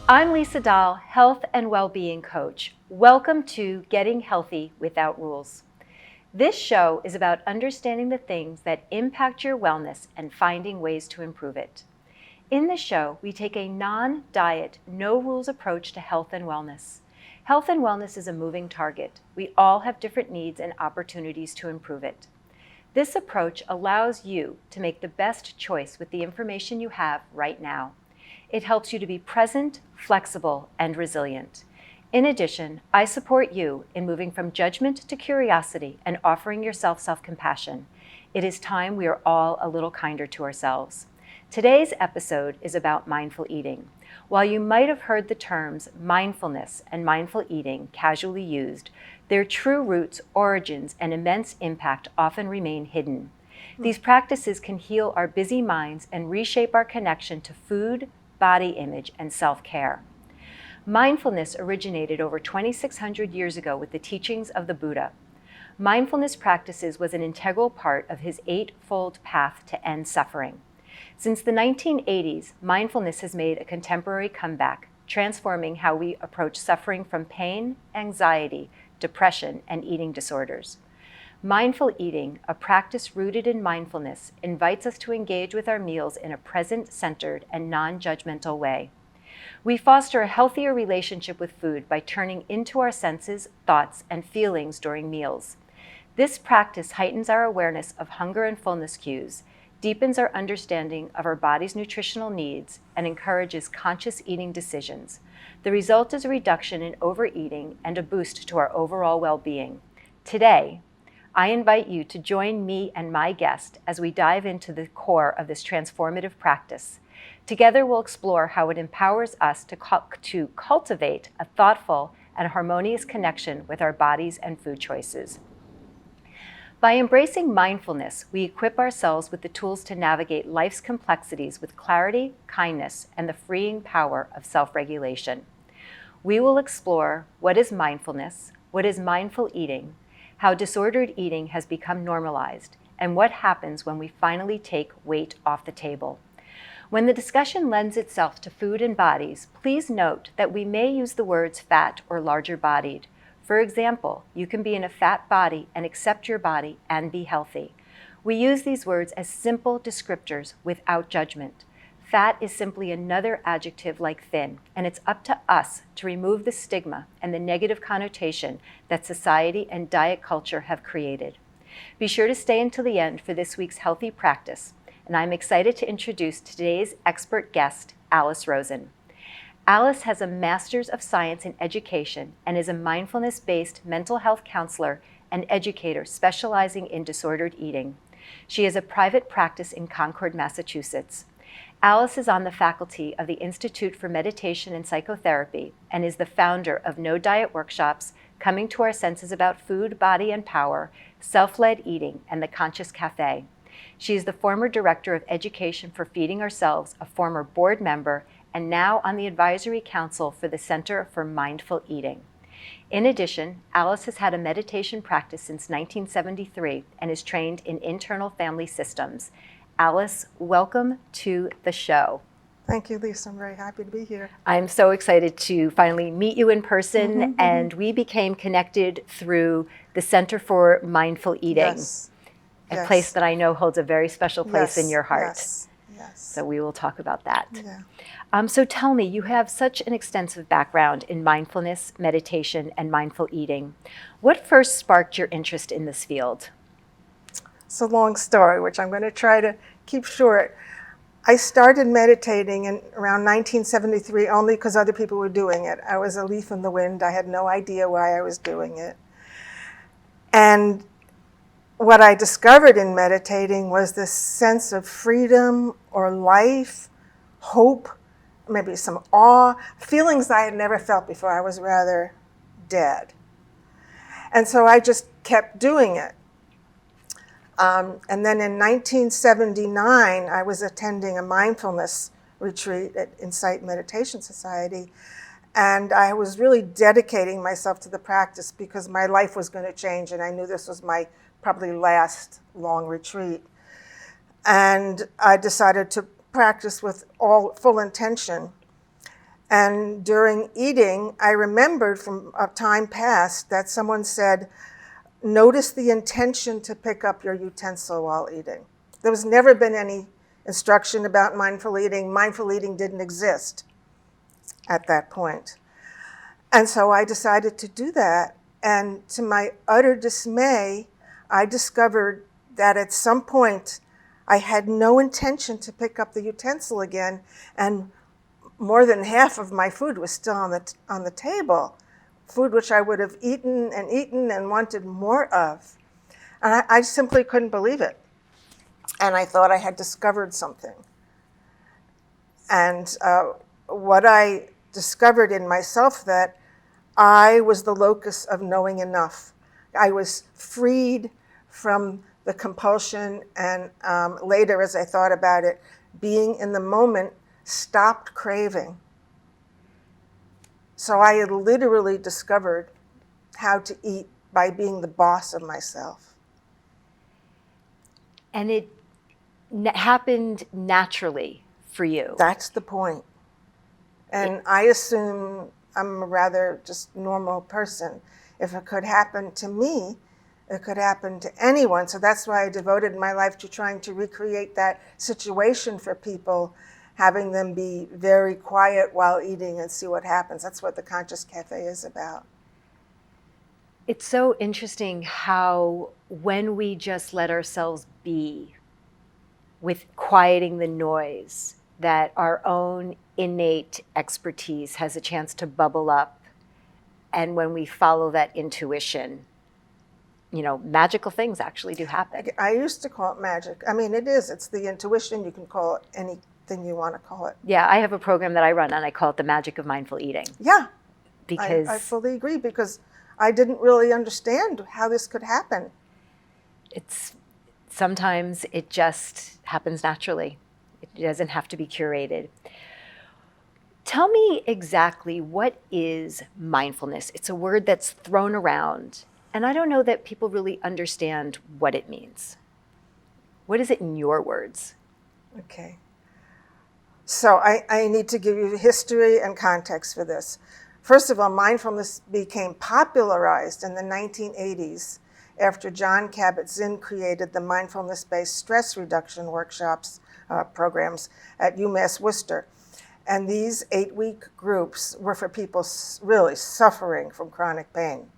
I'm Lisa Dahl, Health and Wellbeing Coach. Welcome to Getting Healthy Without Rules. This show is about understanding the things that impact your wellness and finding ways to improve it. In the show, we take a non-diet, no-rules approach to health and wellness. Health and wellness is a moving target. We all have different needs and opportunities to improve it. This approach allows you to make the best choice with the information you have right now. It helps you to be present, flexible, and resilient. In addition, I support you in moving from judgment to curiosity and offering yourself self-compassion. It is time we are all a little kinder to ourselves. Today's episode is about mindful eating. While you might have heard the terms mindfulness and mindful eating casually used, their true roots, origins, and immense impact often remain hidden. These practices can heal our busy minds and reshape our connection to food, body image, and self-care. Mindfulness originated over 2,600 years ago with the teachings of the Buddha. Mindfulness practices was an integral part of his eightfold path to end suffering. Since the 1980s, mindfulness has made a contemporary comeback, transforming how we approach suffering from pain, anxiety, depression, and eating disorders. Mindful eating, a practice rooted in mindfulness, invites us to engage with our meals in a present-centered and non-judgmental way. We foster a healthier relationship with food by turning into our senses, thoughts, and feelings during meals. This practice heightens our awareness of hunger and fullness cues, deepens our understanding of our body's nutritional needs, and encourages conscious eating decisions. The result is a reduction in overeating and a boost to our overall well-being. Today, I invite you to join me and my guest as we dive into the core of this transformative practice. Together, we'll explore how it empowers us to cultivate a thoughtful and harmonious connection with our bodies and food choices. By embracing mindfulness, we equip ourselves with the tools to navigate life's complexities with clarity, kindness, and the freeing power of self-regulation. We will explore what is mindfulness, what is mindful eating, how disordered eating has become normalized, and what happens when we finally take weight off the table. When the discussion lends itself to food and bodies, please note that we may use the words fat or larger-bodied. For example, you can be in a fat body and accept your body and be healthy. We use these words as simple descriptors without judgment. Fat is simply another adjective like thin, and it's up to us to remove the stigma and the negative connotation that society and diet culture have created. Be sure to stay until the end for this week's healthy practice, and I'm excited to introduce today's expert guest, Alice Rosen. Alice has a Master's of Science in Education and is a mindfulness-based mental health counselor and educator specializing in disordered eating. She has a private practice in Concord, Massachusetts. Alice is on the faculty of the Institute for Meditation and Psychotherapy and is the founder of No Diet Workshops, Coming to Our Senses About Food, Body, and Power, Self-Led Eating, and The Conscious Cafe. She is the former Director of Education for Feeding Ourselves, a former board member, and now on the Advisory Council for the Center for Mindful Eating. In addition, Alice has had a meditation practice since 1973 and is trained in internal family systems. Alice, welcome to the show. Thank you, Lisa. I'm very happy to be here. I'm so excited to finally meet you in person, and we became connected through the Center for Mindful Eating, a place that I know holds a very special place in your heart. Yes. So we will talk about that. Yeah. So tell me, you have such an extensive background in mindfulness, meditation, and mindful eating. What first sparked your interest in this field? It's a long story, which I'm going to try to keep short. I started meditating in around 1973 only because other people were doing it. I was a leaf in the wind. I had no idea why I was doing it. And what I discovered in meditating was this sense of freedom or life, hope, maybe some awe, feelings I had never felt before. I was rather dead. And so I just kept doing it. And then in 1979, I was attending a mindfulness retreat at Insight Meditation Society, and I was really dedicating myself to the practice because my life was going to change, and I knew this was my probably last long retreat. And I decided to practice with all full intention. And during eating, I remembered from a time past that someone said, notice the intention to pick up your utensil while eating. There was never been any instruction about mindful eating. Mindful eating didn't exist at that point. And so I decided to do that. And to my utter dismay, I discovered that at some point I had no intention to pick up the utensil again, and more than half of my food was still on the table, food which I would have eaten and wanted more of. And I simply couldn't believe it. And I thought I had discovered something. And what I discovered in myself, that I was the locus of knowing enough. I was freed from the compulsion, and later, as I thought about it, being in the moment stopped craving. So I had literally discovered how to eat by being the boss of myself. And it happened naturally for you. That's the point. And I assume I'm a rather just normal person. If it could happen to me, it could happen to anyone. So that's why I devoted my life to trying to recreate that situation for people, having them be very quiet while eating and see what happens. That's what the Conscious Cafe is about. It's so interesting how when we just let ourselves be with quieting the noise, that our own innate expertise has a chance to bubble up. And when we follow that intuition, magical things actually do happen. I used to call it magic. I mean, it is. It's the intuition. You can call it anything you want to call it. Yeah, I have a program that I run, and I call it the magic of mindful eating. Yeah, because I fully agree, because I didn't really understand how this could happen. Sometimes it just happens naturally. It doesn't have to be curated. Tell me exactly, what is mindfulness? It's a word that's thrown around, and I don't know that people really understand what it means. What is it in your words? Okay. So I need to give you history and context for this. First of all, mindfulness became popularized in the 1980s after John Kabat-Zinn created the mindfulness-based stress reduction workshops programs at UMass Worcester. And these 8-week groups were for people really suffering from chronic pain,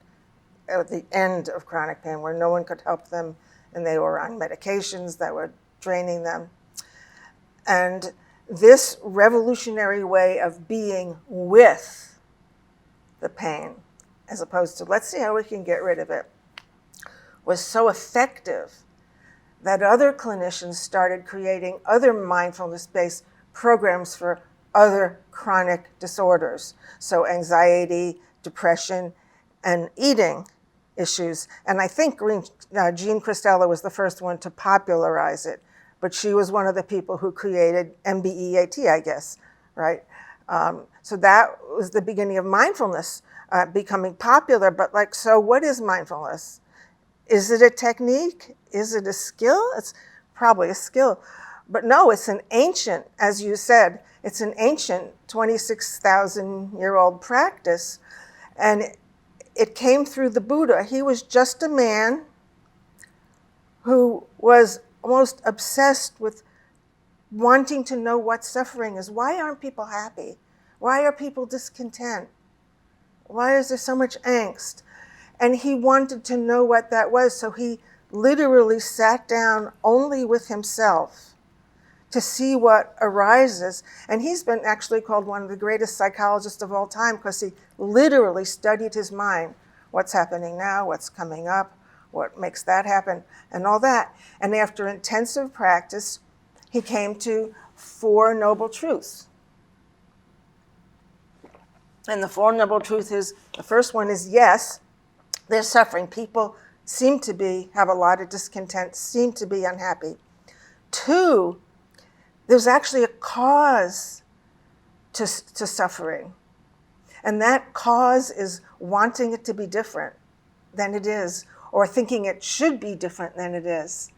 at the end of chronic pain, where no one could help them, and they were on medications that were draining them. And this revolutionary way of being with the pain, as opposed to let's see how we can get rid of it, was so effective that other clinicians started creating other mindfulness-based programs for other chronic disorders. So anxiety, depression, and eating issues. And I think Jean Christella was the first one to popularize it, but she was one of the people who created MBEAT, I guess, right? So that was the beginning of mindfulness becoming popular. But so what is mindfulness? Is it a technique? Is it a skill? It's probably a skill. But no, it's an ancient, as you said, it's an ancient 26,000-year-old practice. And it came through the Buddha. He was just a man who was almost obsessed with wanting to know what suffering is. Why aren't people happy? Why are people discontent? Why is there so much angst? And he wanted to know what that was, so he literally sat down only with himself to see what arises. And he's been actually called one of the greatest psychologists of all time, because he literally studied his mind. What's happening now, what's coming up, what makes that happen, and all that. And after intensive practice, he came to 4 noble truths. And the 4 noble truths is, the first one is, yes, there's suffering. People seem to have a lot of discontent, seem to be unhappy. 2, there's actually a cause to suffering. And that cause is wanting it to be different than it is, or thinking it should be different than it is.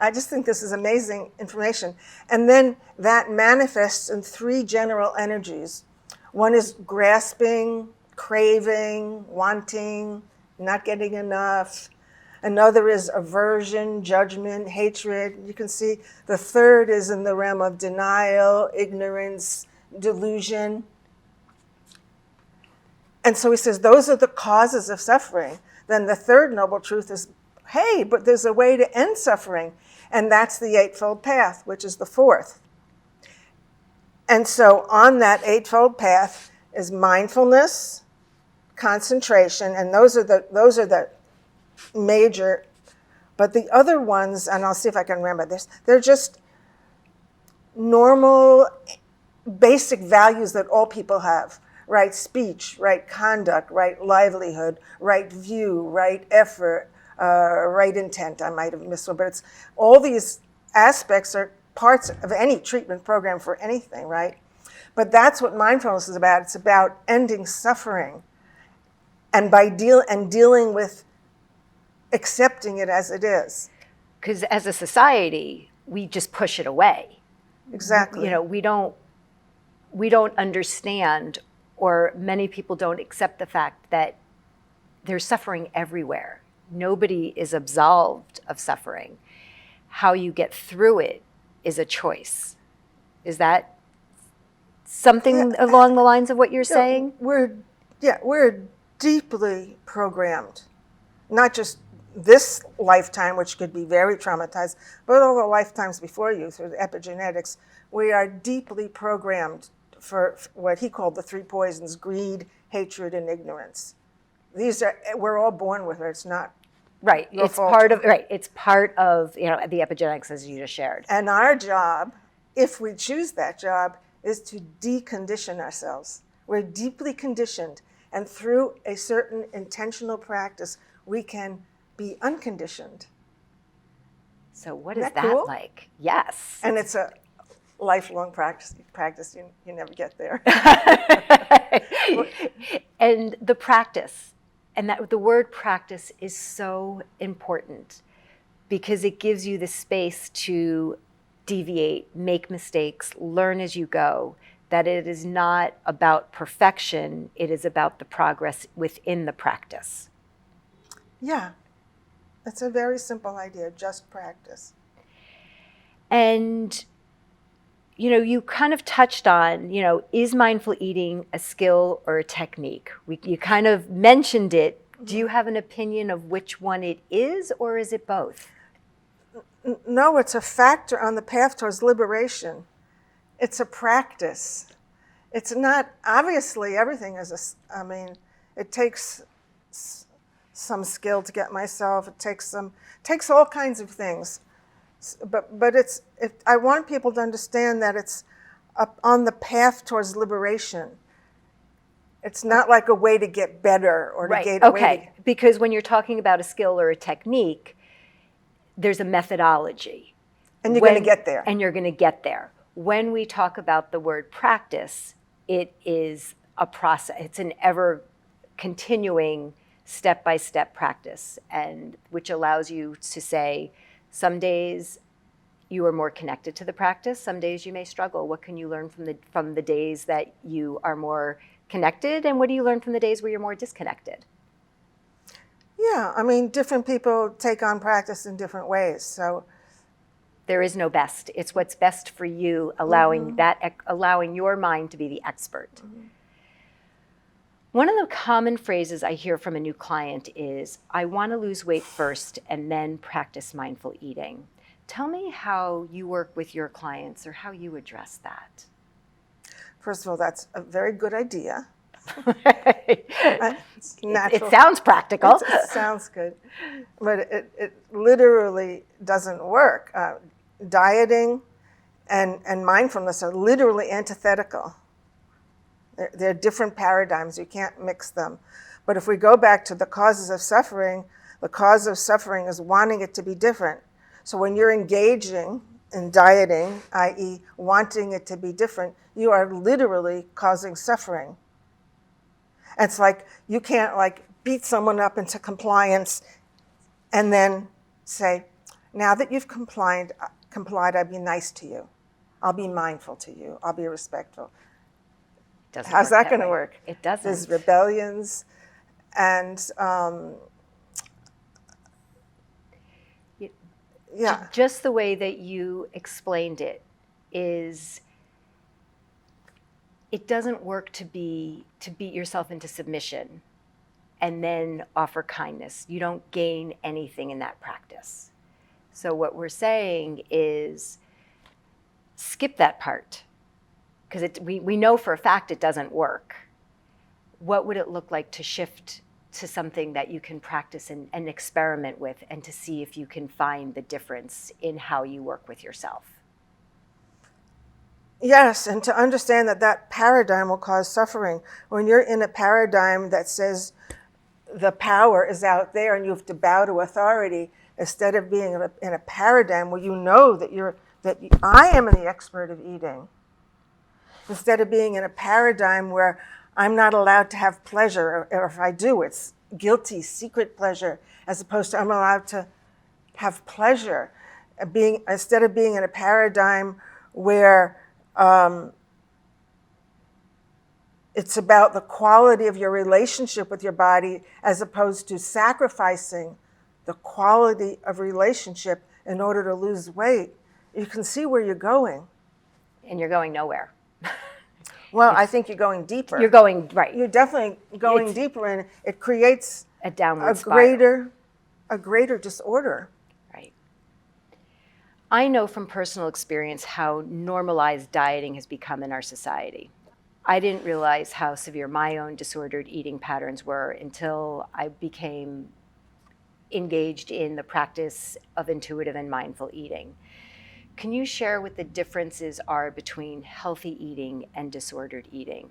I just think this is amazing information. And then that manifests in 3 general energies. One is grasping, craving, wanting, not getting enough. Another is aversion, judgment, hatred. You can see the third is in the realm of denial, ignorance, delusion. And so he says those are the causes of suffering. Then the third noble truth is, hey, but there's a way to end suffering. And that's the Eightfold Path, which is the fourth. And so on that Eightfold Path is mindfulness, concentration, and those are the major. But the other ones, and I'll see if I can remember this, they're just normal, basic values that all people have. Right speech, right conduct, right livelihood, right view, right effort, right intent. I might have missed one, but it's all these aspects are parts of any treatment program for anything, right? But that's what mindfulness is about. It's about ending suffering, and by dealing with accepting it as it is. Because as a society, we just push it away. Exactly. You know, we don't understand, or many people don't accept the fact that there's suffering everywhere. Nobody is absolved of suffering. How you get through it is a choice. Is that something along the lines of what you're saying? We're deeply programmed, not just this lifetime, which could be very traumatized, but all the lifetimes before you through the epigenetics. We are deeply programmed for what he called the three poisons: greed, hatred, and ignorance. We're all born with it. It's not right. your It's fault. It's part of the epigenetics, as you just shared. And our job, if we choose that job, is to decondition ourselves. We're deeply conditioned, and through a certain intentional practice, we can be unconditioned. So what is Isn't that cool? like? Yes. And it's a lifelong practice. You never get there. And the practice, and that the word practice is so important because it gives you the space to deviate, make mistakes, learn as you go, that it is not about perfection, it is about the progress within the practice. Yeah, it's a very simple idea, just practice. And you kind of touched on, is mindful eating a skill or a technique? You kind of mentioned it. Do you have an opinion of which one it is, or is it both? No, it's a factor on the path towards liberation. It's a practice. It's not, obviously, everything is it takes some skill to get myself. It takes all kinds of things. But I want people to understand that it's up on the path towards liberation. It's not like a way to get better or to get okay. Because when you're talking about a skill or a technique, there's a methodology. And you're going to get there. And you're going to get there. When we talk about the word practice, it is a process. It's an ever continuing step-by-step practice, and which allows you to say, some days you are more connected to the practice. Some days you may struggle. What can you learn from the days that you are more connected, and what do you learn from the days where you're more disconnected? Yeah, different people take on practice in different ways. So there is no best. It's what's best for you, allowing your mind to be the expert. Mm-hmm. One of the common phrases I hear from a new client is, I want to lose weight first and then practice mindful eating. Tell me how you work with your clients or how you address that. First of all, that's a very good idea. It sounds practical. It sounds good, but it literally doesn't work. Dieting and mindfulness are literally antithetical. They're different paradigms. You can't mix them. But if we go back to the causes of suffering, the cause of suffering is wanting it to be different. So when you're engaging in dieting, i.e. wanting it to be different, you are literally causing suffering. It's like you can't beat someone up into compliance and then say, now that you've complied, I'll be nice to you. I'll be mindful to you. I'll be respectful. Doesn't How's work that going to way. work? It doesn't. There's rebellions, and yeah. Just the way that you explained it is, it doesn't work to beat yourself into submission and then offer kindness. You don't gain anything in that practice. So what we're saying is skip that part, because we know for a fact it doesn't work. What would it look like to shift to something that you can practice and experiment with, and to see if you can find the difference in how you work with yourself? Yes, and to understand that that paradigm will cause suffering. When you're in a paradigm that says the power is out there and you have to bow to authority, instead of being in a paradigm where you know that I am the expert of eating, instead of being in a paradigm where I'm not allowed to have pleasure, or if I do, it's guilty, secret pleasure, as opposed to I'm allowed to have pleasure. Instead of being in a paradigm where it's about the quality of your relationship with your body, as opposed to sacrificing the quality of relationship in order to lose weight, you can see where you're going. And you're going nowhere. Well, I think you're going deeper. You're going, right. You're definitely going deeper, and it creates a downward spiral. a greater disorder. Right. I know from personal experience how normalized dieting has become in our society. I didn't realize how severe my own disordered eating patterns were until I became engaged in the practice of intuitive and mindful eating. Can you share what the differences are between healthy eating and disordered eating?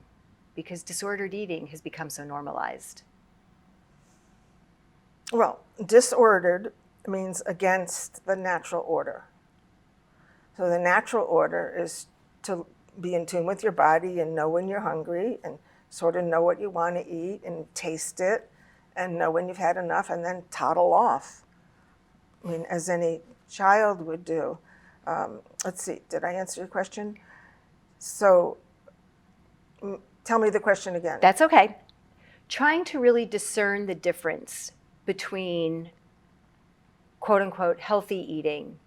Because disordered eating has become so normalized. Well, disordered means against the natural order. So the natural order is to be in tune with your body and know when you're hungry and sort of know what you want to eat and taste it and know when you've had enough and then toddle off. I mean, as any child would do. Let's see, did I answer your question? So tell me the question again. That's okay. Trying to really discern the difference between quote unquote healthy eating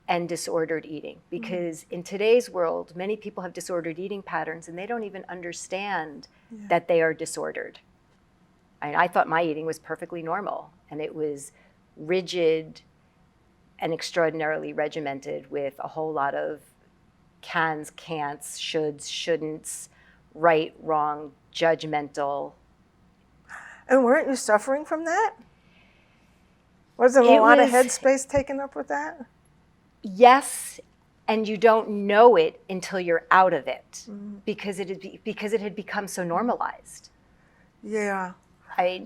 and disordered eating, because in today's world, many people have disordered eating patterns and they don't even understand that they are disordered. I thought my eating was perfectly normal, and it was rigid and extraordinarily regimented with a whole lot of cans, can'ts, shoulds, shouldn'ts, right, wrong, judgmental. And weren't you suffering from that? Wasn't a lot of headspace taken up with that? Yes, and you don't know it until you're out of it, because it had become so normalized. Yeah. I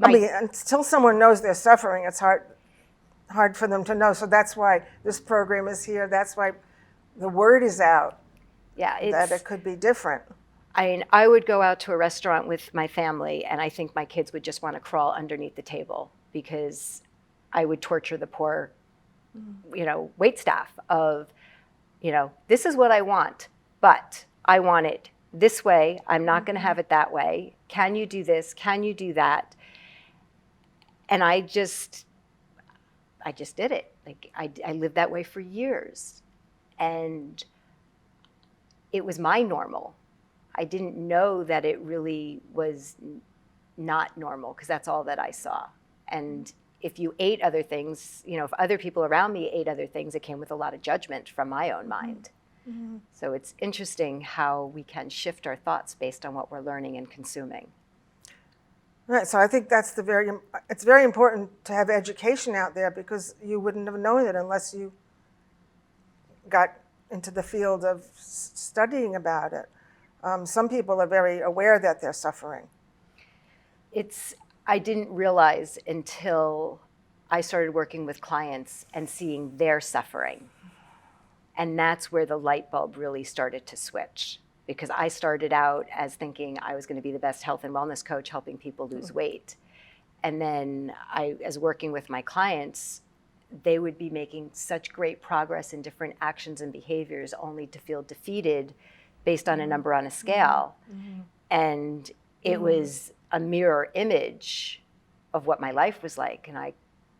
mean, until someone knows they're suffering, it's hard for them to know. So that's why this program is here. That's why the word is out. Yeah, that it could be different. I would go out to a restaurant with my family, and I think my kids would just want to crawl underneath the table, because I would torture the poor, wait staff of, this is what I want, but I want it this way. I'm not going to have it that way. Can you do this? Can you do that? And I just did it. Like I lived that way for years, and it was my normal. I didn't know that it really was not normal, because that's all that I saw. And if you ate other things, if other people around me ate other things, it came with a lot of judgment from my own mind. Mm-hmm. So it's interesting how we can shift our thoughts based on what we're learning and consuming. Right, so I think it's very important to have education out there, because you wouldn't have known it unless you got into the field of studying about it. Some people are very aware that they're suffering. I didn't realize until I started working with clients and seeing their suffering. And that's where the light bulb really started to switch, because I started out as thinking I was going to be the best health and wellness coach helping people lose weight. And then as working with my clients, they would be making such great progress in different actions and behaviors, only to feel defeated based on a number on a scale. And it was a mirror image of what my life was like. And I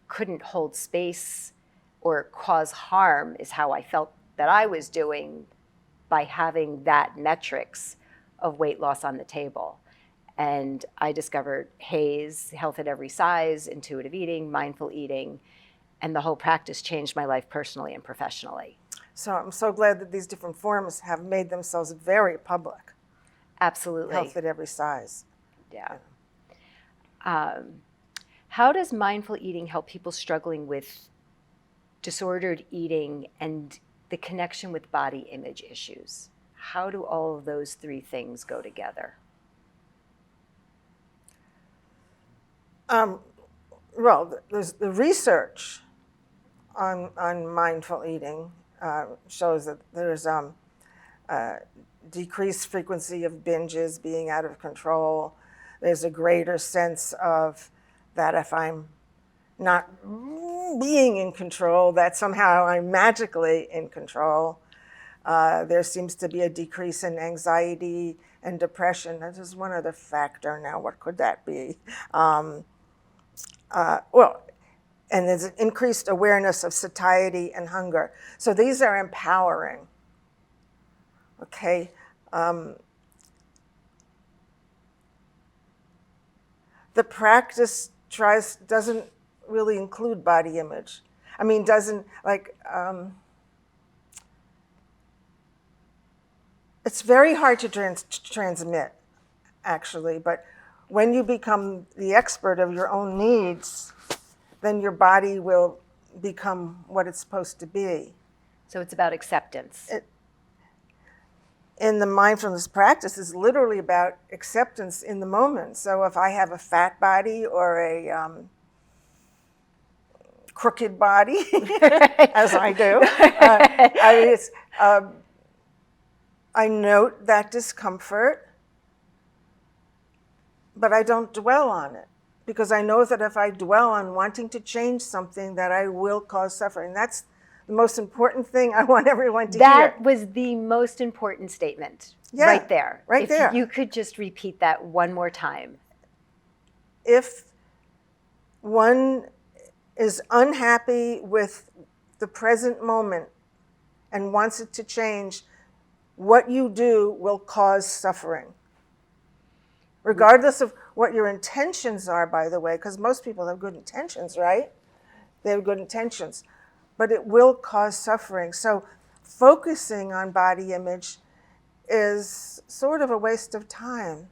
couldn't hold space or cause harm is how I felt that I was doing by having that metrics of weight loss on the table. And I discovered HAZE, health at every size, intuitive eating, mindful eating, and the whole practice changed my life personally and professionally. So I'm so glad that these different forms have made themselves very public. Absolutely. Health at every size. Yeah. How does mindful eating help people struggling with disordered eating and the connection with body image issues? How do all of those three things go together? Well, there's the research on mindful eating shows that there's decreased frequency of binges, being out of control. There's a greater sense of that if I'm not being in control, that somehow I'm magically in control. There seems to be a decrease in anxiety and depression. That is one other factor. Now, what could that be? And there's an increased awareness of satiety and hunger. So these are empowering. Okay. The practice doesn't really include body image. I mean, doesn't like. It's very hard to transmit, actually. But when you become the expert of your own needs, then your body will become what it's supposed to be. So it's about acceptance. In the mindfulness practice is literally about acceptance in the moment. So if I have a fat body or a crooked body, as I do, I note that discomfort, but I don't dwell on it, because I know that if I dwell on wanting to change something, that I will cause suffering. That's the most important thing I want everyone to hear. That was the most important statement, right there. Right there. If you could just repeat that one more time. If one is unhappy with the present moment and wants it to change, what you do will cause suffering. Regardless of what your intentions are, by the way, because most people have good intentions, right? They have good intentions. But it will cause suffering. So focusing on body image is sort of a waste of time.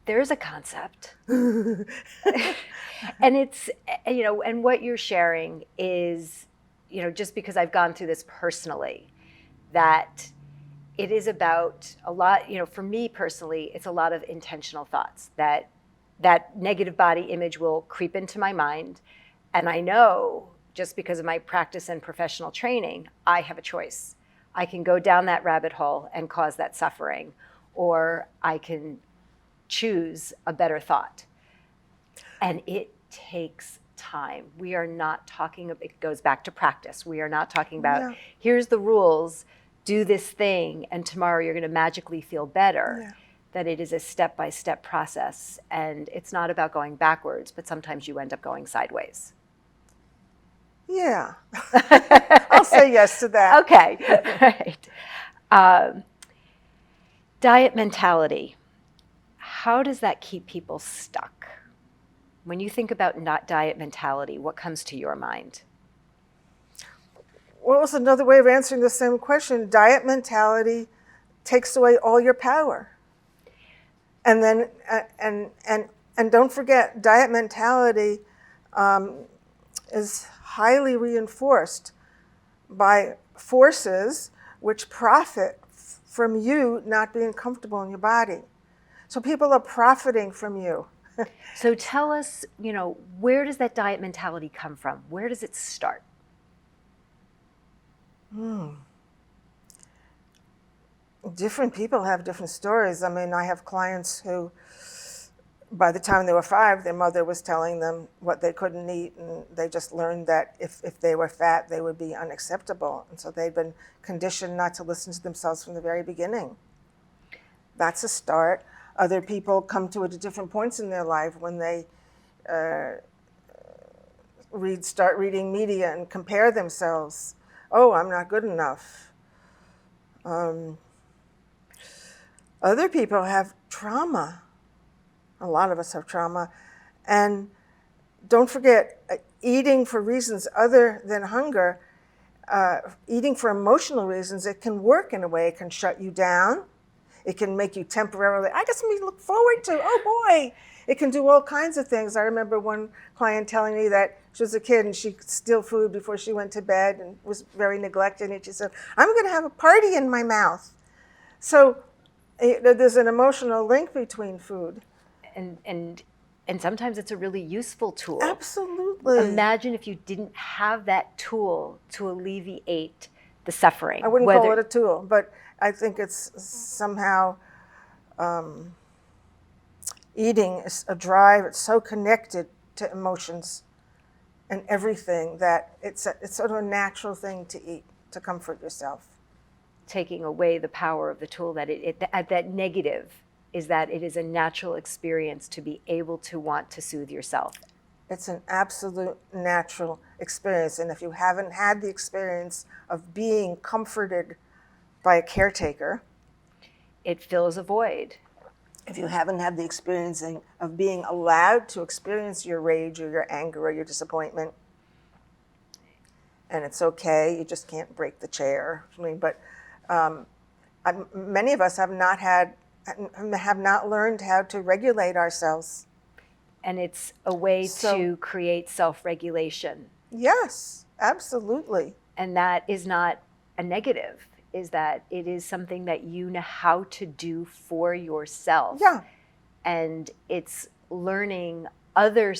There's a concept. And it's, and what you're sharing is, just because I've gone through this personally, that it is about a lot, for me personally, it's a lot of intentional thoughts that negative body image will creep into my mind. And I know, just because of my practice and professional training, I have a choice. I can go down that rabbit hole and cause that suffering, or I can choose a better thought. And it takes time. We are not talking, it goes back to practice. We are not talking about, here's the rules, do this thing, and tomorrow you're going to magically feel better. Yeah. That it is a step-by-step process. And it's not about going backwards, but sometimes you end up going sideways. Yeah, I'll say yes to that. Okay, right. Diet mentality. How does that keep people stuck? When you think about not diet mentality, what comes to your mind? Well, it's another way of answering the same question. Diet mentality takes away all your power. And then, and don't forget, diet mentality is highly reinforced by forces which profit from you not being comfortable in your body. So people are profiting from you. So tell us, where does that diet mentality come from? Where does it start? Different people have different stories. I mean, I have clients who by the time they were 5, their mother was telling them what they couldn't eat, and they just learned that if they were fat, they would be unacceptable. And so they'd been conditioned not to listen to themselves from the very beginning. That's a start. Other people come to it at different points in their life when they start reading media and compare themselves. Oh, I'm not good enough. Other people have trauma. A lot of us have trauma. And don't forget, eating for reasons other than hunger, eating for emotional reasons, it can work in a way. It can shut you down. It can make you temporarily, I got something to look forward to. Oh boy. It can do all kinds of things. I remember one client telling me that she was a kid and she could steal food before she went to bed and was very neglected. And she said, I'm going to have a party in my mouth. So there's an emotional link between food. And sometimes it's a really useful tool. Absolutely. Imagine if you didn't have that tool to alleviate the suffering. I wouldn't call it a tool, but I think it's somehow eating is a drive. It's so connected to emotions and everything that it's sort of a natural thing to eat, to comfort yourself. Taking away the power of the tool, that that negative is that it is a natural experience to be able to want to soothe yourself. It's an absolute natural experience. And if you haven't had the experience of being comforted by a caretaker, it fills a void. If you haven't had the experience of being allowed to experience your rage or your anger or your disappointment, and it's okay, you just can't break the chair. But many of us have not learned how to regulate ourselves. And it's a way to create self-regulation. Yes, absolutely. And that is not a negative, is that it is something that you know how to do for yourself. Yeah. And it's learning other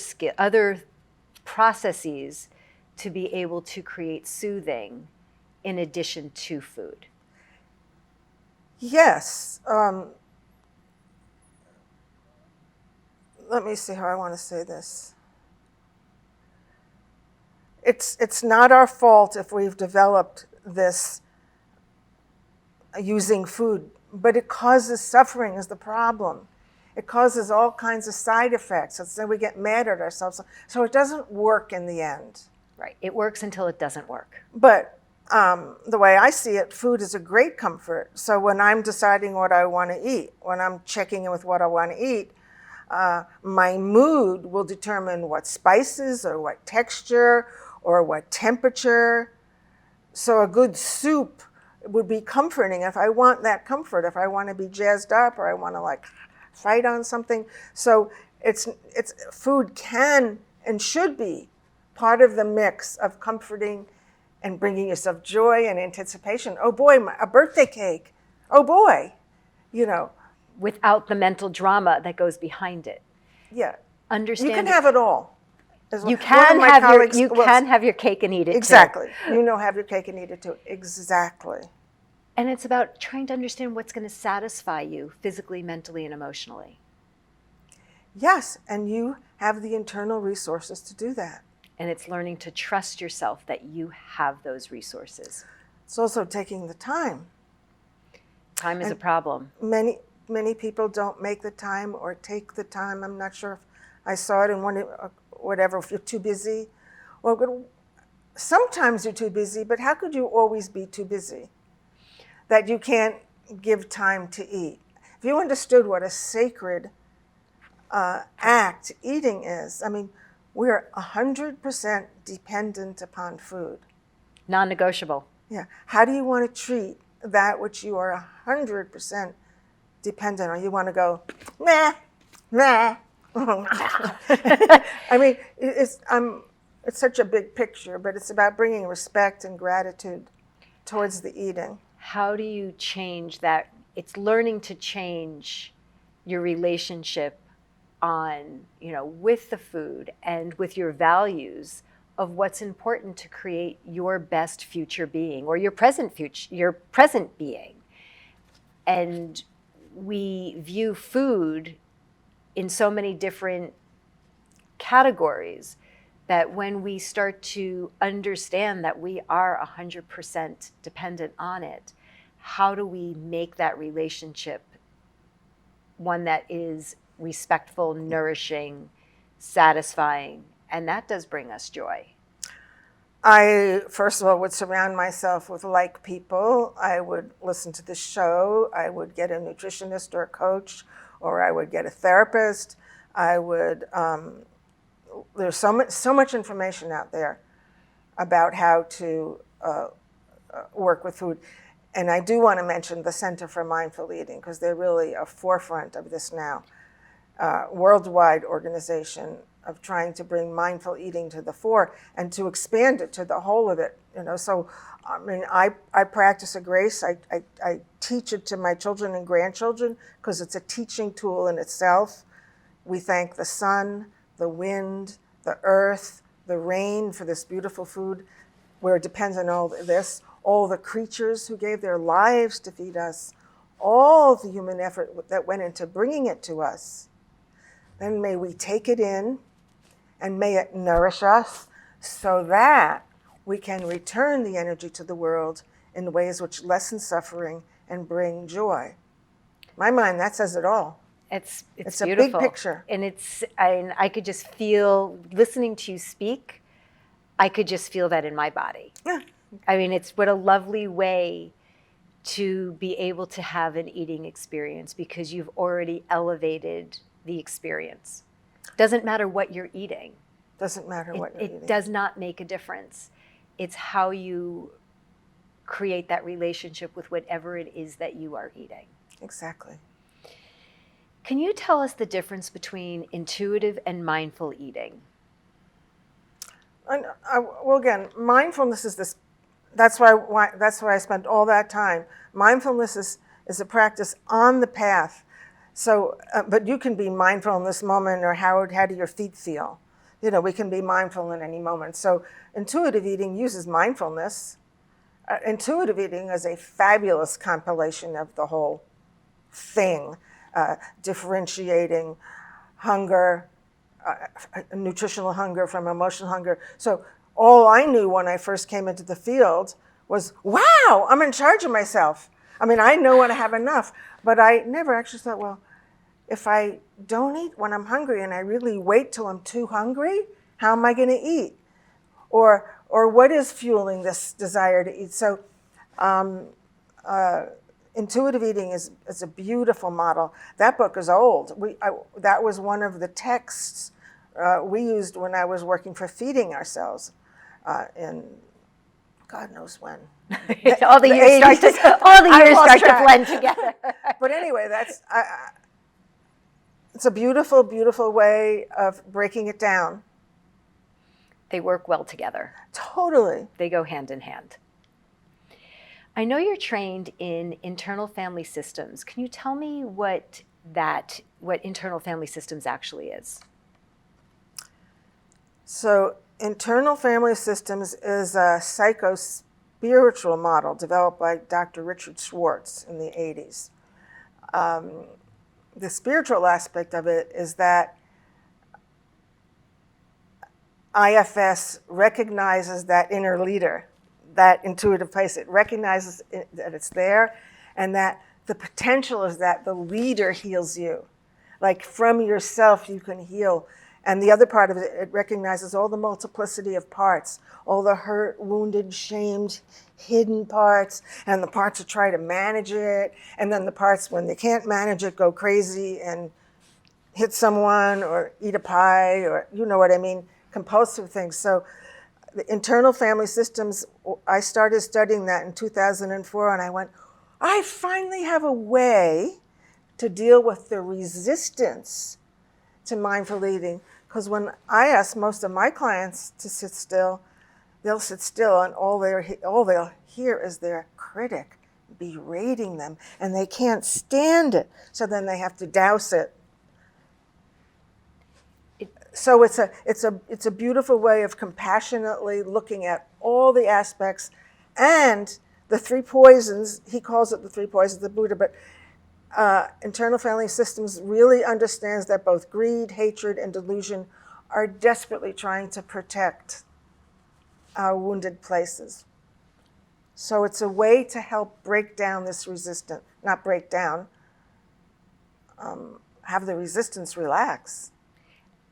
processes to be able to create soothing in addition to food. Yes. Let me see how I want to say this. It's not our fault if we've developed this using food, but it causes suffering is the problem. It causes all kinds of side effects. So we get mad at ourselves. So it doesn't work in the end. Right. It works until it doesn't work. But the way I see it, food is a great comfort. So when I'm deciding what I want to eat, when I'm checking in with what I want to eat, my mood will determine what spices or what texture or what temperature. So a good soup would be comforting if I want that comfort, if I want to be jazzed up or I want to like fight on something. So it's food can and should be part of the mix of comforting and bringing yourself joy and anticipation. Oh boy, a birthday cake. Oh boy, without the mental drama that goes behind it. Yeah. Understand. You can have it all. You can have your cake and eat it exactly. too. Have your cake and eat it too. Exactly. And it's about trying to understand what's going to satisfy you physically, mentally, and emotionally. Yes, and you have the internal resources to do that. And it's learning to trust yourself that you have those resources. It's also taking the time. Time is a problem. Many people don't make the time or take the time. I'm not sure if I saw it in whatever, if you're too busy. Well, sometimes you're too busy, but how could you always be too busy that you can't give time to eat? If you understood what a sacred act eating is, I mean, we're 100% dependent upon food. Non-negotiable. Yeah. How do you want to treat that which you are 100% dependent on? You want to go, nah, nah. I mean, it's such a big picture, but it's about bringing respect and gratitude towards the eating. How do you change that? It's learning to change your relationship with the food and with your values of what's important to create your best future being or your present being. And we view food in so many different categories that when we start to understand that we are 100% dependent on it, how do we make that relationship one that is respectful, nourishing, satisfying? And that does bring us joy. I, first of all, would surround myself with like people. I would listen to the show. I would get a nutritionist or a coach, or I would get a therapist. I would, there's so much information out there about how to work with food. And I do want to mention the Center for Mindful Eating, because they're really a forefront of this now. Worldwide organization of trying to bring mindful eating to the fore and to expand it to the whole of it. So I mean, I practice a grace. I teach it to my children and grandchildren because it's a teaching tool in itself. We thank the sun, the wind, the earth, the rain for this beautiful food, where it depends on all this, all the creatures who gave their lives to feed us, all the human effort that went into bringing it to us. Then may we take it in, and may it nourish us so that we can return the energy to the world in ways which lessen suffering and bring joy. In my mind, that says it all. It's a big picture. And I could just feel, listening to you speak, I could just feel that in my body. Yeah. I mean, it's what a lovely way to be able to have an eating experience, because you've already elevated the experience. Doesn't matter what you're eating. Doesn't matter what you're eating. It does not make a difference. It's how you create that relationship with whatever it is that you are eating. Exactly. Can you tell us the difference between intuitive and mindful eating? Well, again, mindfulness is this. That's why I spent all that time. Mindfulness is a practice on the path. So, but you can be mindful in this moment, or how do your feet feel? We can be mindful in any moment. So intuitive eating uses mindfulness. Intuitive eating is a fabulous compilation of the whole thing, differentiating hunger, nutritional hunger from emotional hunger. So all I knew when I first came into the field was, wow, I'm in charge of myself. I mean, I know when I have enough, but I never actually thought, well, if I don't eat when I'm hungry and I really wait till I'm too hungry, how am I going to eat? Or what is fueling this desire to eat? So intuitive eating is a beautiful model. That book is old. That was one of the texts we used when I was working for Feeding Ourselves in God knows when. all the years start to blend together. But anyway, it's a beautiful, beautiful way of breaking it down. They work well together. Totally. They go hand in hand. I know you're trained in internal family systems. Can you tell me what internal family systems actually is? So internal family systems is a psycho-spiritual model developed by Dr. Richard Schwartz in the 80s. The spiritual aspect of it is that IFS recognizes that inner leader, that intuitive place. It recognizes that it's there, and that the potential is that the leader heals you. Like from yourself, you can heal. And the other part of it, it recognizes all the multiplicity of parts, all the hurt, wounded, shamed, hidden parts, and the parts that try to manage it, and then the parts when they can't manage it go crazy and hit someone or eat a pie, or you know what I mean, compulsive things. So the internal family systems, I started studying that in 2004, and I went, I finally have a way to deal with the resistance to mindful eating. Because when I ask most of my clients to sit still, they'll sit still, and all they'll hear is their critic berating them, and they can't stand it. So then they have to douse it. So it's a beautiful way of compassionately looking at all the aspects and the three poisons. He calls it the three poisons of the Buddha, but internal family systems really understands that both greed, hatred, and delusion are desperately trying to protect our wounded places. So it's a way to help break down this resistance, not break down, have the resistance relax.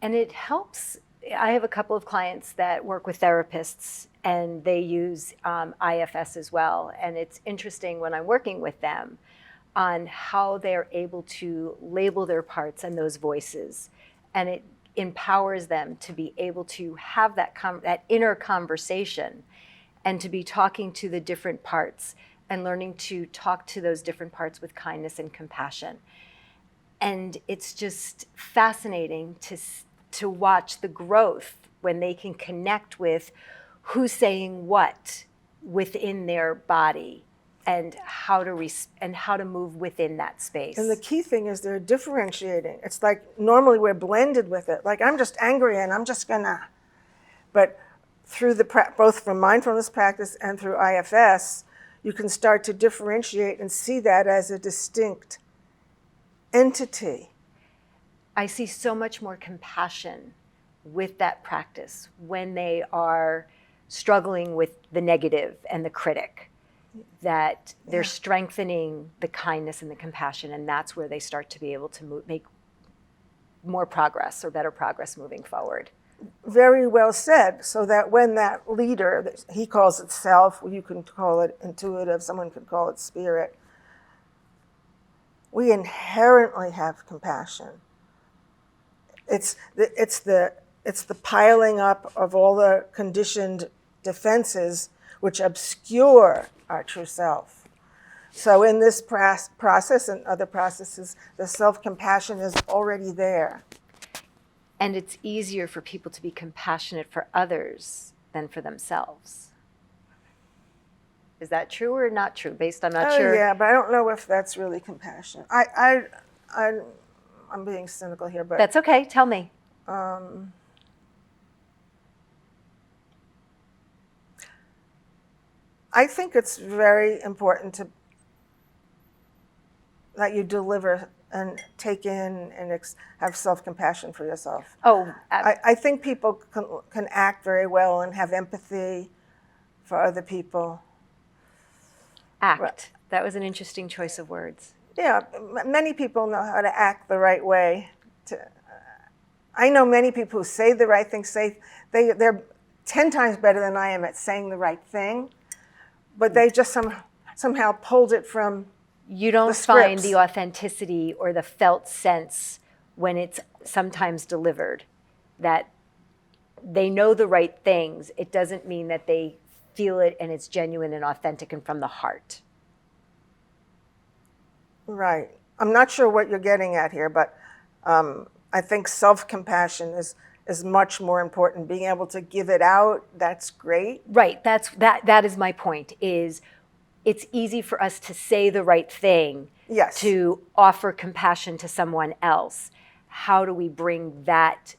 And it helps. I have a couple of clients that work with therapists, and they use IFS as well. And it's interesting when I'm working with them on how they're able to label their parts and those voices. And it empowers them to be able to have that inner conversation and to be talking to the different parts and learning to talk to those different parts with kindness and compassion. And it's just fascinating to watch the growth when they can connect with who's saying what within their body and how to move within that space. And the key thing is they're differentiating. It's like normally we're blended with it. Like I'm just angry and I'm just gonna. But through both from mindfulness practice and through IFS, you can start to differentiate and see that as a distinct entity. I see so much more compassion with that practice when they are struggling with the negative and the critic, that they're strengthening the kindness and the compassion, and that's where they start to be able to make more progress or better progress moving forward. Very well said. So that when that leader, he calls it self, you can call it intuitive, someone could call it spirit, we inherently have compassion. It's the piling up of all the conditioned defenses which obscure our true self. So in this process and other processes, the self-compassion is already there. And it's easier for people to be compassionate for others than for themselves. Is that true or not true? I'm not sure. Yeah, but I don't know if that's really compassion. I'm being cynical here, but that's okay. Tell me. I think it's very important that you deliver and take in and have self-compassion for yourself. I think people can act very well and have empathy for other people. Act. That was an interesting choice of words. Yeah, many people know how to act the right way. I know many people who say the right thing, they're 10 times better than I am at saying the right thing, but they just somehow pulled it from you don't find the authenticity or the felt sense when it's sometimes delivered, that they know the right things. It doesn't mean that they feel it and it's genuine and authentic and from the heart. Right. I'm not sure what you're getting at here, but I think self-compassion is much more important. Being able to give it out, that's great. Right. That is my point, is it's easy for us to say the right thing, yes, to offer compassion to someone else. How do we bring that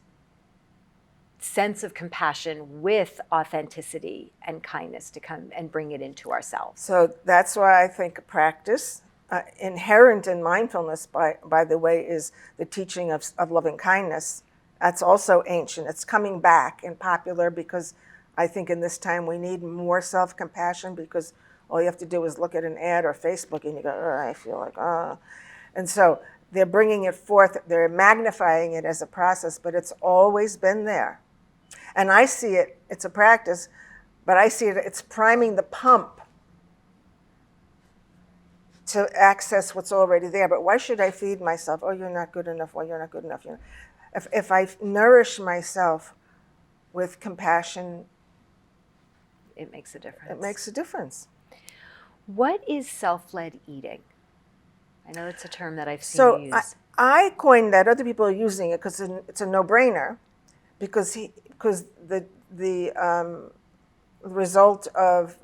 sense of compassion with authenticity and kindness to come and bring it into ourselves? So that's why I think practice, inherent in mindfulness, by the way, is the teaching of loving kindness. That's also ancient. It's coming back and popular because I think in this time we need more self-compassion, because all you have to do is look at an ad or Facebook and you go, oh, I feel like, oh. And so they're bringing it forth, they're magnifying it as a process, but it's always been there. And I see it, it's a practice, but I see it, it's priming the pump to access what's already there. But why should I feed myself? Oh, you're not good enough. Well, you're not good enough. If I nourish myself with compassion, it makes a difference. It makes a difference. What is self-led eating? I know it's a term that I've seen you use. So I coined that. Other people are using it because it's a no-brainer, because the result of,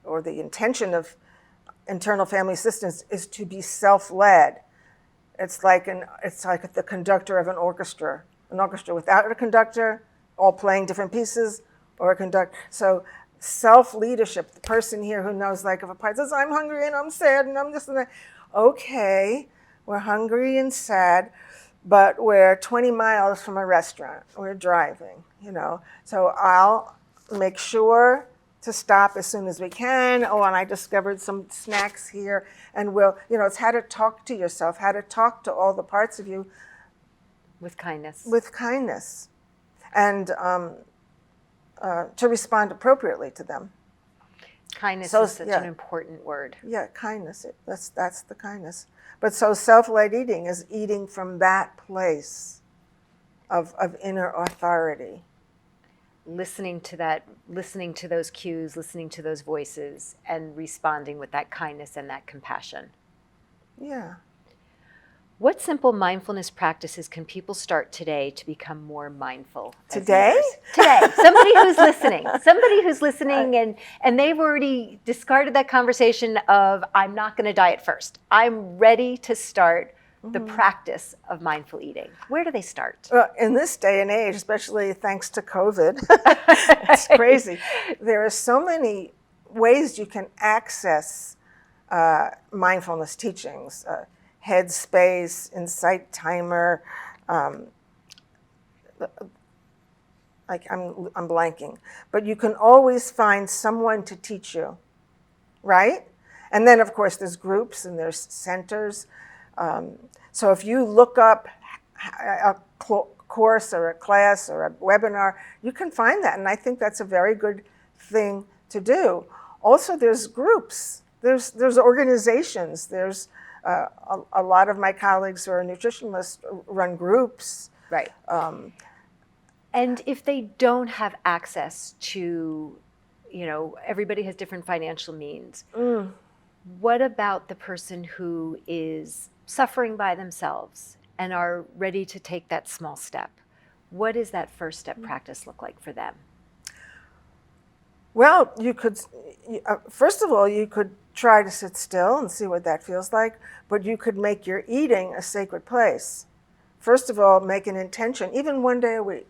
or the intention of, internal family systems is to be self-led. It's like the conductor of an orchestra without a conductor, all playing different pieces, or a conductor. So self-leadership, the person here who knows, like if a part says, I'm hungry and I'm sad and I'm this and that. Okay, We're hungry and sad, but we're 20 miles from a restaurant. We're driving, So I'll make sure to stop as soon as we can. Oh, and I discovered some snacks here. And it's how to talk to yourself, how to talk to all the parts of you. With kindness. With kindness. And to respond appropriately to them. Kindness is such an important word. Yeah, kindness. That's the kindness. But so self-led eating is eating from that place of inner authority. Listening to those cues, listening to those voices, and responding with that kindness and that compassion. Yeah. What simple mindfulness practices can people start today to become more mindful? Today? Today. Somebody who's listening and they've already discarded that conversation of, I'm not going to diet first. I'm ready to start the practice of mindful eating. Where do they start? Well, in this day and age, especially thanks to COVID, it's crazy. There are so many ways you can access mindfulness teachings. Headspace, Insight Timer, I'm blanking. But you can always find someone to teach you, right? And then, of course, there's groups and there's centers. So if you look up a course or a class or a webinar, you can find that. And I think that's a very good thing to do. Also, there's groups. There's organizations. There's a lot of my colleagues who are nutritionists run groups. Right. And if they don't have access to, everybody has different financial means. What about the person who is suffering by themselves and are ready to take that small step? What does that first step practice look like for them? Well, you could, first of all, you could try to sit still and see what that feels like, but you could make your eating a sacred place. First of all, make an intention, even one day a week.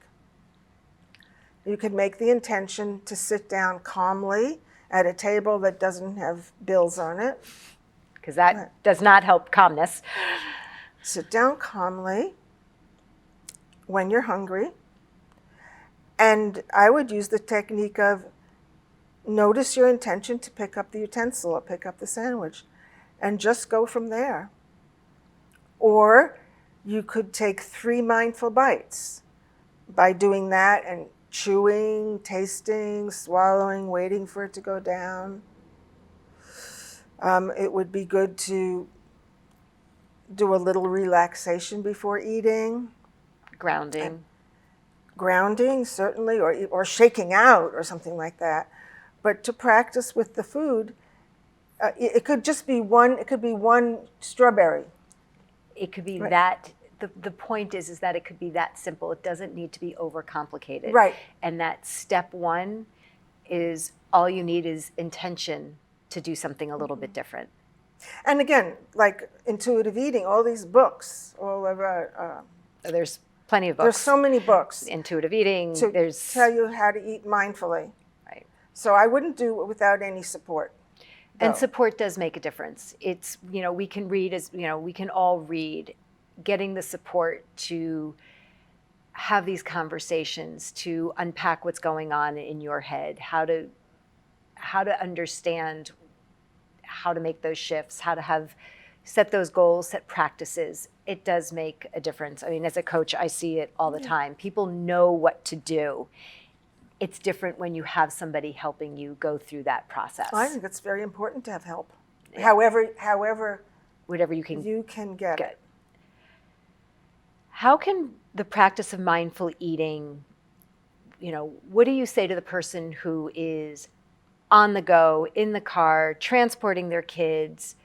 You could make the intention to sit down calmly at a table that doesn't have bills on it. Because that does not help calmness. Sit down calmly when you're hungry. And I would use the technique of notice your intention to pick up the utensil or pick up the sandwich and just go from there. Or you could take 3 mindful bites by doing that and chewing, tasting, swallowing, waiting for it to go down. It would be good to do a little relaxation before eating. Grounding, certainly, or shaking out or something like that. But to practice with the food, it could just be one. It could be one strawberry. It could be that. The point is that it could be that simple. It doesn't need to be overcomplicated. Right. And that step one is all you need is intention to do something a little bit different. And again, like intuitive eating, all these books, all over. There's plenty of books. There's so many books. Intuitive eating. To tell you how to eat mindfully. Right. So I wouldn't do it without any support. And support does make a difference. It's, we can read we can all read. Getting the support to have these conversations, to unpack what's going on in your head, how to understand how to make those shifts, how to set those goals, set practices. It does make a difference. I mean, as a coach, I see it all the time. People know what to do. It's different when you have somebody helping you go through that process. I think it's very important to have help. Yeah. However, whatever you can get it. How can the practice of mindful eating, what do you say to the person who is on the go, in the car, transporting their kids?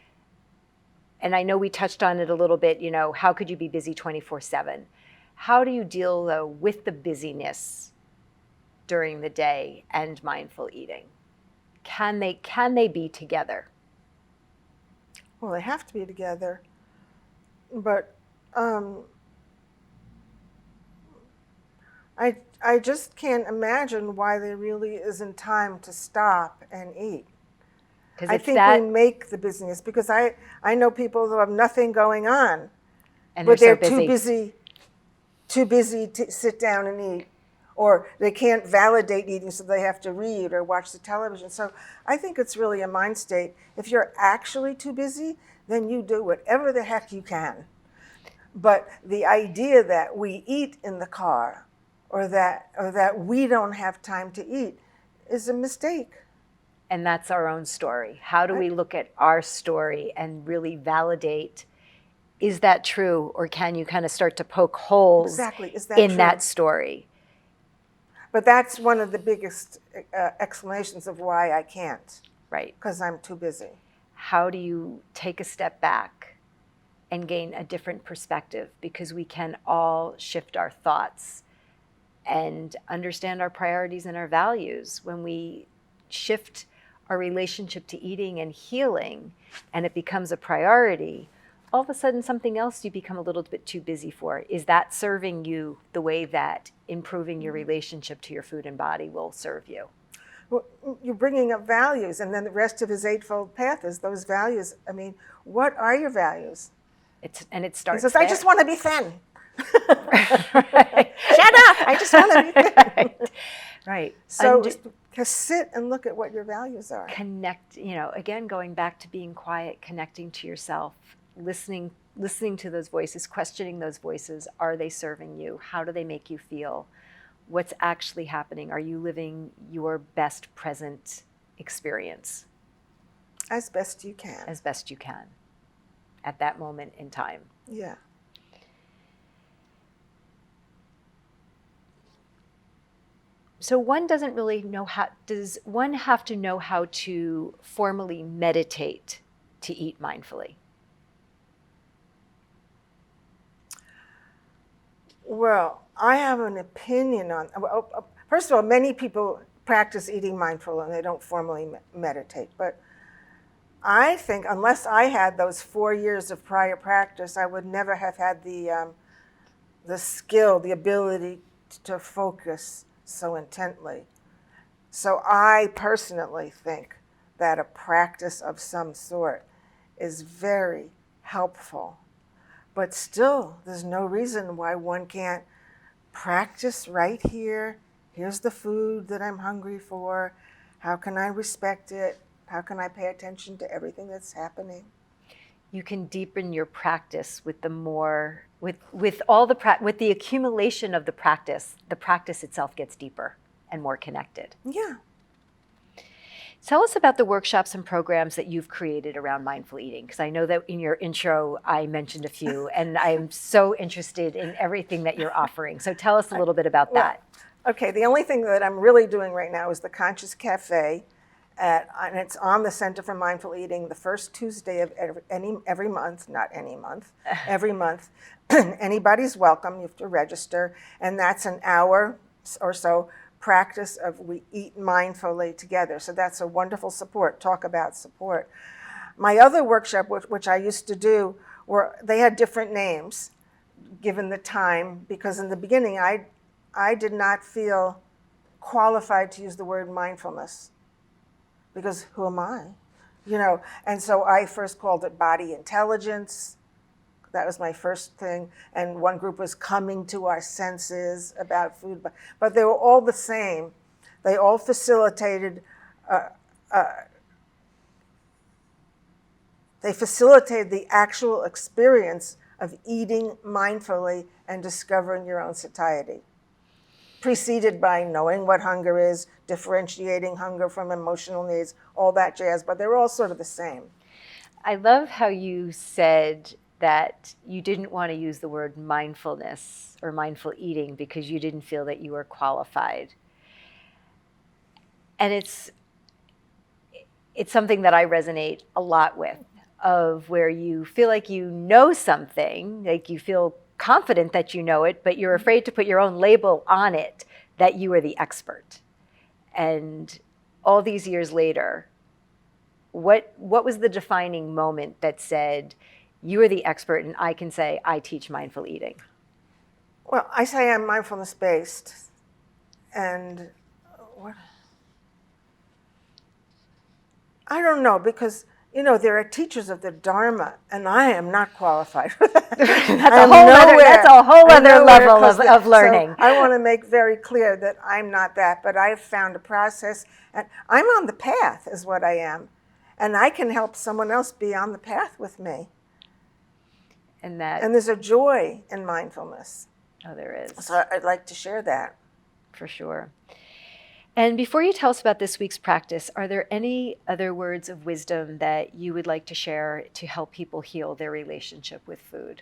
And I know we touched on it a little bit, how could you be busy 24/7? How do you deal, though, with the busyness during the day and mindful eating? Can they be together? Well, they have to be together. But I just can't imagine why there really isn't time to stop and eat. Because I it's think that, we make the busyness, because I know people who have nothing going on, and but they're they're so busy. too busy to sit down and eat, or they can't validate eating, so they have to read or watch the television. So I think it's really a mind state. If you're actually too busy, then you do whatever the heck you can. But the idea that we eat in the car, or that we don't have time to eat, is a mistake. And that's our own story. How do we look at our story and really validate, is that true? Or can you kind of start to poke holes Exactly. Is that in true? that story? But that's one of the biggest explanations of why I can't, Right. because I'm too busy. How do you take a step back and gain a different perspective? Because we can all shift our thoughts and understand our priorities and our values. When we shift our relationship to eating and healing, and it becomes a priority, all of a sudden something else you become a little bit too busy for. Is that serving you the way that improving your relationship to your food and body will serve you? Well, you're bringing up values, and then the rest of his eightfold path is those values. I mean, what are your values? It He starts says, there. I just want to be thin. Right. Shut up, I just want to be thin. Right. Right. So just sit and look at what your values are. Connect, again, going back to being quiet, connecting to yourself, listening to those voices, questioning those voices. Are they serving you? How do they make you feel? What's actually happening? Are you living your best present experience? As best you can. As best you can at that moment in time. Yeah. So one doesn't really know how, does one have to know how to formally meditate to eat mindfully? Well, I have an opinion on, first of all, many people practice eating mindful and they don't formally meditate. But I think unless I had those 4 years of prior practice, I would never have had the skill, the ability to focus so intently. So I personally think that a practice of some sort is very helpful. But still, there's no reason why one can't practice right here. Here's the food that I'm hungry for. How can I respect it? How can I pay attention to everything that's happening? You can deepen your practice with the more, with all the with the accumulation of the practice itself gets deeper and more connected. Yeah. Tell us about the workshops and programs that you've created around mindful eating, because I know that in your intro I mentioned a few, and I'm so interested in everything that you're offering. So tell us a little bit about that. Okay, the only thing that I'm really doing right now is the Conscious Cafe, and it's on the Center for Mindful Eating the first Tuesday of every month, not any month, every month. Anybody's welcome, you have to register, and that's an hour or so practice of we eat mindfully together. So that's a wonderful support. Talk about support. My other workshop, which I used to do, they had different names given the time, because in the beginning I did not feel qualified to use the word mindfulness, because who am I? And so I first called it body intelligence. That was my first thing. And one group was coming to our senses about food. But they were all the same. They all facilitated the actual experience of eating mindfully and discovering your own satiety, preceded by knowing what hunger is, differentiating hunger from emotional needs, all that jazz. But they were all sort of the same. I love how you said that you didn't want to use the word mindfulness or mindful eating because you didn't feel that you were qualified. And it's something that I resonate a lot with, of where you feel like you know something, like you feel confident that you know it, but you're afraid to put your own label on it, that you are the expert. And all these years later, what was the defining moment that said, you are the expert and I can say, I teach mindful eating? Well, I say I'm mindfulness-based. And I don't know, because there are teachers of the Dharma, and I am not qualified for that. That's a whole other level of learning. So I want to make very clear that I'm not that, but I've found a process, and I'm on the path, is what I am, and I can help someone else be on the path with me. And there's a joy in mindfulness. Oh, there is. So I'd like to share that. For sure. And before you tell us about this week's practice, are there any other words of wisdom that you would like to share to help people heal their relationship with food?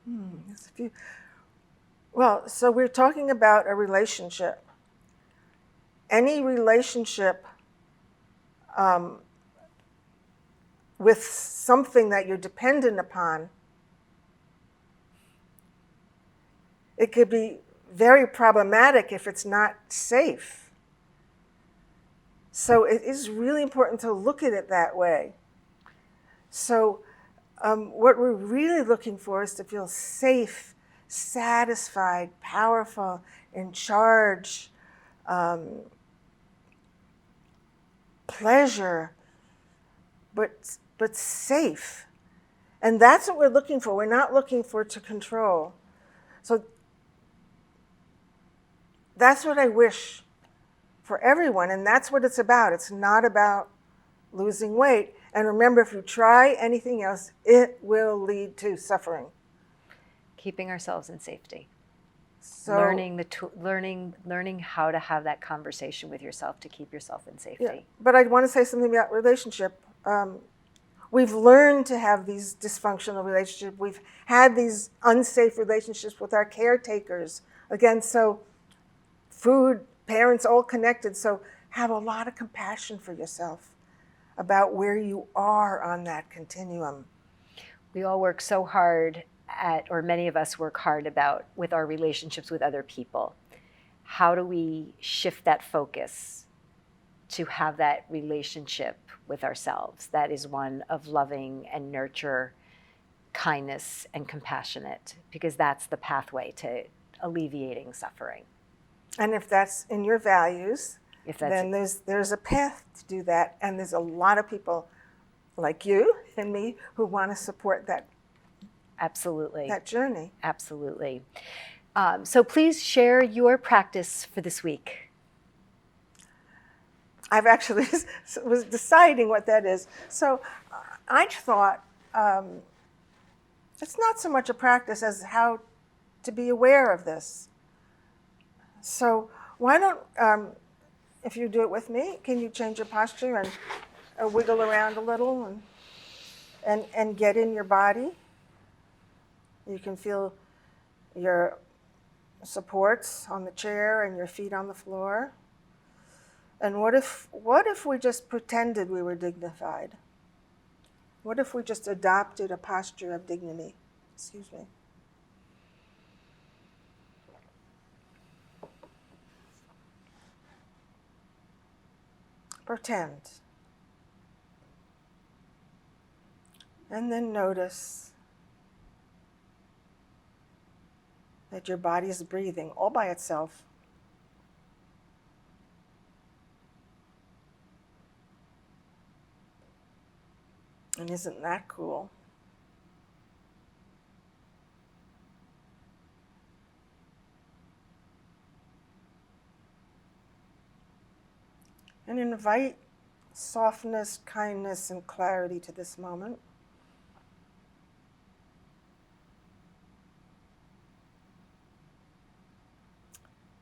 There's a few. Well, so we're talking about a relationship. Any relationship with something that you're dependent upon, it could be very problematic if it's not safe. So it is really important to look at it that way. So what we're really looking for is to feel safe, satisfied, powerful, in charge, pleasure, but safe. And that's what we're looking for. We're not looking for to control. So that's what I wish for everyone, and that's what it's about. It's not about losing weight. And remember, if you try anything else, it will lead to suffering. Keeping ourselves in safety. So, learning how to have that conversation with yourself to keep yourself in safety. Yeah, but I want to say something about relationship. We've learned to have these dysfunctional relationships. We've had these unsafe relationships with our caretakers. Again, so food, parents, all connected. So have a lot of compassion for yourself about where you are on that continuum. We all work so hard or many of us work hard with our relationships with other people. How do we shift that focus to have that relationship with ourselves that is one of loving and nurture, kindness and compassionate, because that's the pathway to alleviating suffering. And if that's in your values, then there's a path to do that, and there's a lot of people like you and me who want to support that. Absolutely. That journey. Absolutely. So please share your practice for this week. I've actually was deciding what that is. So I thought it's not so much a practice as how to be aware of this. So why don't, if you do it with me, can you change your posture and wiggle around a little and get in your body? You can feel your supports on the chair and your feet on the floor. And what if we just pretended we were dignified? What if we just adopted a posture of dignity? Excuse me. Pretend. And then notice that your body is breathing all by itself. And isn't that cool? And invite softness, kindness, and clarity to this moment.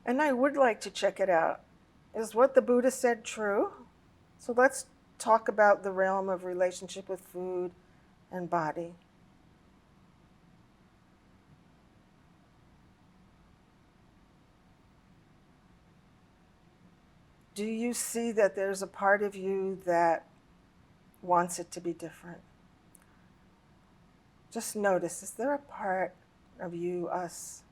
And I would like to check it out. Is what the Buddha said true? So let's talk about the realm of relationship with food and body. Do you see that there's a part of you that wants it to be different? Just notice, is there a part of you, us,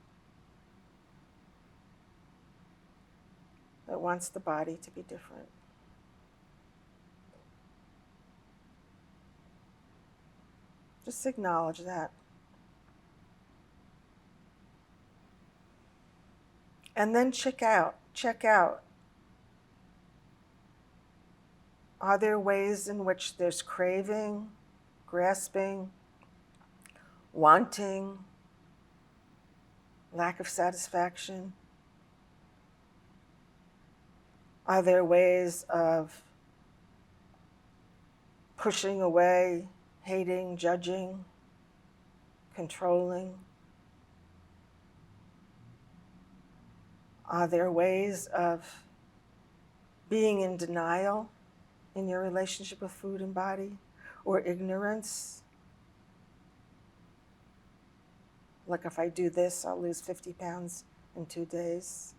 that wants the body to be different? Just acknowledge that. And then check out. Are there ways in which there's craving, grasping, wanting, lack of satisfaction? Are there ways of pushing away, hating, judging, controlling? Are there ways of being in denial in your relationship with food and body, or ignorance? Like, if I do this, I'll lose 50 pounds in 2 days.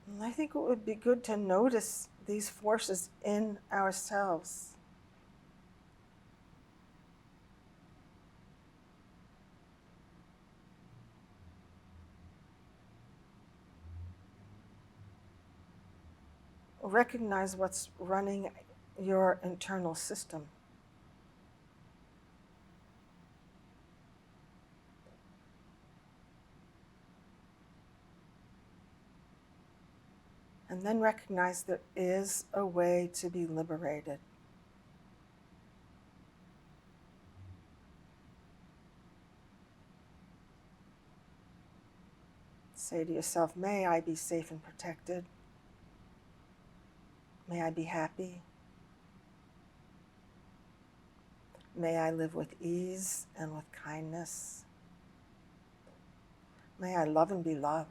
And I think it would be good to notice these forces in ourselves. Recognize what's running your internal system. And then recognize there is a way to be liberated. Say to yourself, may I be safe and protected. May I be happy. May I live with ease and with kindness. May I love and be loved.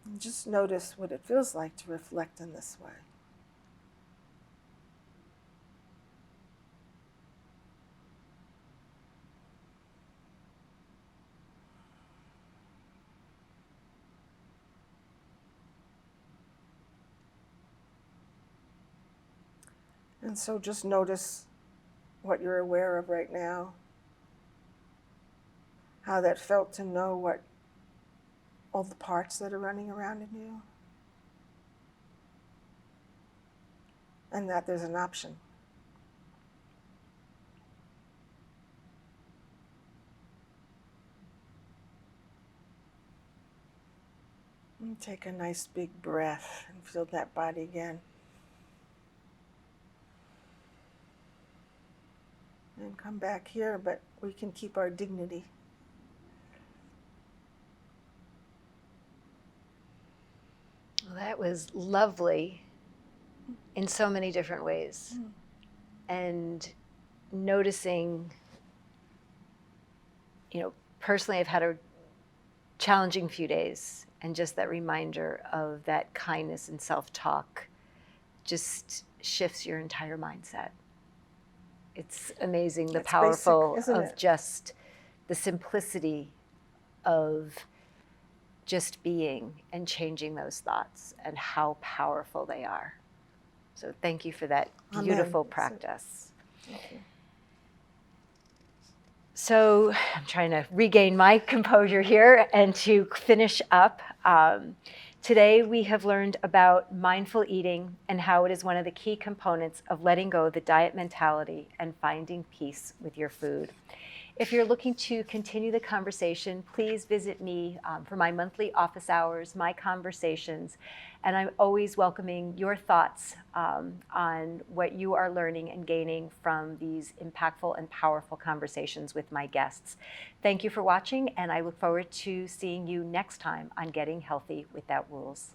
And just notice what it feels like to reflect in this way. And so just notice what you're aware of right now, how that felt to know what all the parts that are running around in you, and that there's an option. And take a nice big breath and feel that body again. And come back here, but we can keep our dignity. Well, that was lovely in so many different ways. And noticing, personally, I've had a challenging few days, and just that reminder of that kindness and self-talk just shifts your entire mindset. It's amazing, the powerful basic, isn't of it? just the simplicity of just being and changing those thoughts and how powerful they are. So thank you for that beautiful practice. Thank you. So I'm trying to regain my composure here and to finish up. Today we have learned about mindful eating and how it is one of the key components of letting go of the diet mentality and finding peace with your food. If you're looking to continue the conversation, please visit me for my monthly office hours, my conversations, and I'm always welcoming your thoughts on what you are learning and gaining from these impactful and powerful conversations with my guests. Thank you for watching, and I look forward to seeing you next time on Getting Healthy Without Rules.